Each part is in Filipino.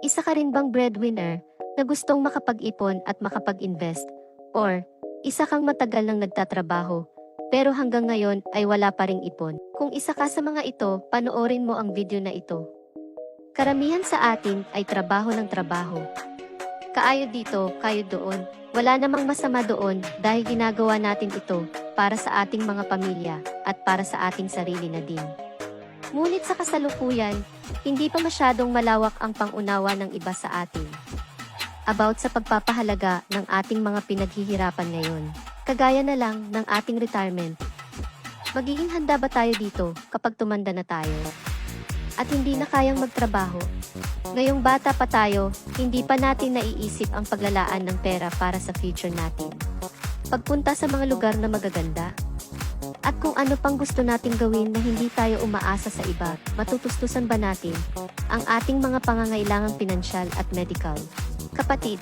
Isa ka rin bang breadwinner na gustong makapag-ipon at makapag-invest? Or, isa kang matagal nang nagtatrabaho, pero hanggang ngayon ay wala pa ring ipon? Kung isa ka sa mga ito, panoorin mo ang video na ito. Karamihan sa atin ay trabaho ng trabaho. Kaayod dito, kayod doon. Wala namang masama doon dahil ginagawa natin ito para sa ating mga pamilya at para sa ating sarili na din. Ngunit sa kasalukuyan, hindi pa masyadong malawak ang pangunawa ng iba sa atin about sa pagpapahalaga ng ating mga pinaghihirapan ngayon. Kagaya na lang ng ating retirement. Magiging handa ba tayo dito kapag tumanda na tayo? At hindi na kayang magtrabaho? Ngayong bata pa tayo, hindi pa natin naiisip ang paglalaan ng pera para sa future natin. Pagpunta sa mga lugar na magaganda. At kung ano pang gusto nating gawin na hindi tayo umaasa sa iba, matutustusan ba natin ang ating mga pangangailangang pinansyal at medical? Kapatid,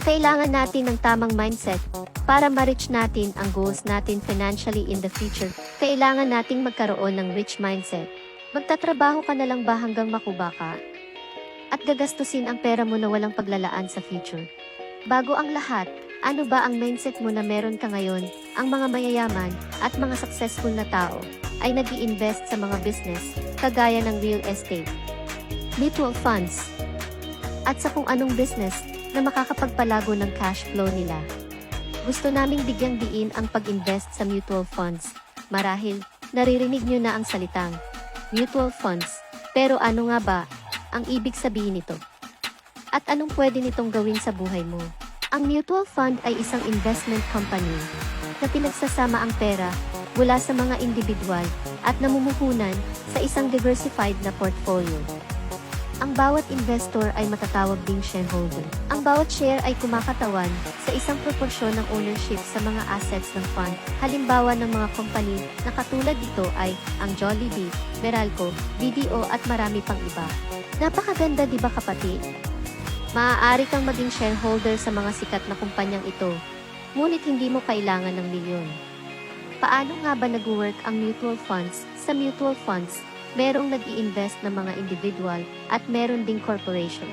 kailangan natin ng tamang mindset para ma-reach natin ang goals natin financially in the future. Kailangan nating magkaroon ng rich mindset. Magtatrabaho ka na lang ba hanggang makuba ka? At gagastusin ang pera mo na walang paglalaan sa future? Bago ang lahat, ano ba ang mindset mo na meron ka ngayon? Ang mga mayayaman at mga successful na tao ay nag-i-invest sa mga business, kagaya ng real estate, mutual funds, at sa kung anong business na makakapagpalago ng cash flow nila. Gusto naming bigyang diin ang pag-invest sa mutual funds. Marahil, naririnig nyo na ang salitang mutual funds. Pero ano nga ba ang ibig sabihin nito? At anong pwede nitong gawin sa buhay mo? Ang mutual fund ay isang investment company na pinagsasama ang pera mula sa mga individual at namumuhunan sa isang diversified na portfolio. Ang bawat investor ay matatawag ding shareholder. Ang bawat share ay kumakatawan sa isang proporsyon ng ownership sa mga assets ng fund. Halimbawa ng mga company na katulad dito ay ang Jollibee, Meralco, BDO at marami pang iba. Napakaganda, di ba kapatid? Maaari kang maging shareholder sa mga sikat na kumpanyang ito, ngunit hindi mo kailangan ng milyon. Paano nga ba nag-work ang mutual funds? Sa mutual funds, merong nag-i-invest na mga individual at meron ding corporation.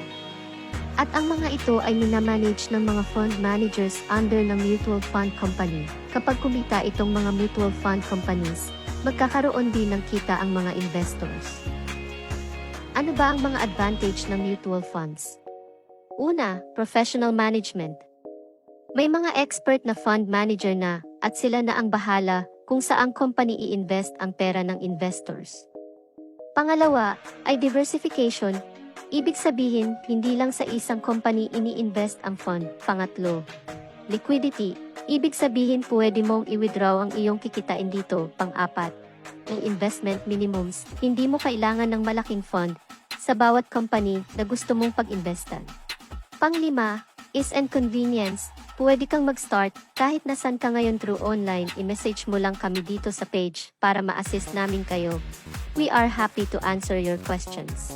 At ang mga ito ay minamanage ng mga fund managers under ng mutual fund company. Kapag kumita itong mga mutual fund companies, magkakaroon din ng kita ang mga investors. Ano ba ang mga advantage ng mutual funds? Una, professional management. May mga expert na fund manager na at sila na ang bahala kung saang company i-invest ang pera ng investors. Pangalawa ay diversification. Ibig sabihin, hindi lang sa isang company ini-invest ang fund. Pangatlo, liquidity. Ibig sabihin pwede mong i-withdraw ang iyong kikitain dito. Pang-apat, ang investment minimums. Hindi mo kailangan ng malaking fund sa bawat company na gusto mong pag-investan. Panglima is convenience. Pwede kang mag-start kahit nasan ka ngayon through online. I-message mo lang kami dito sa page para ma-assist namin kayo. We are happy to answer your questions.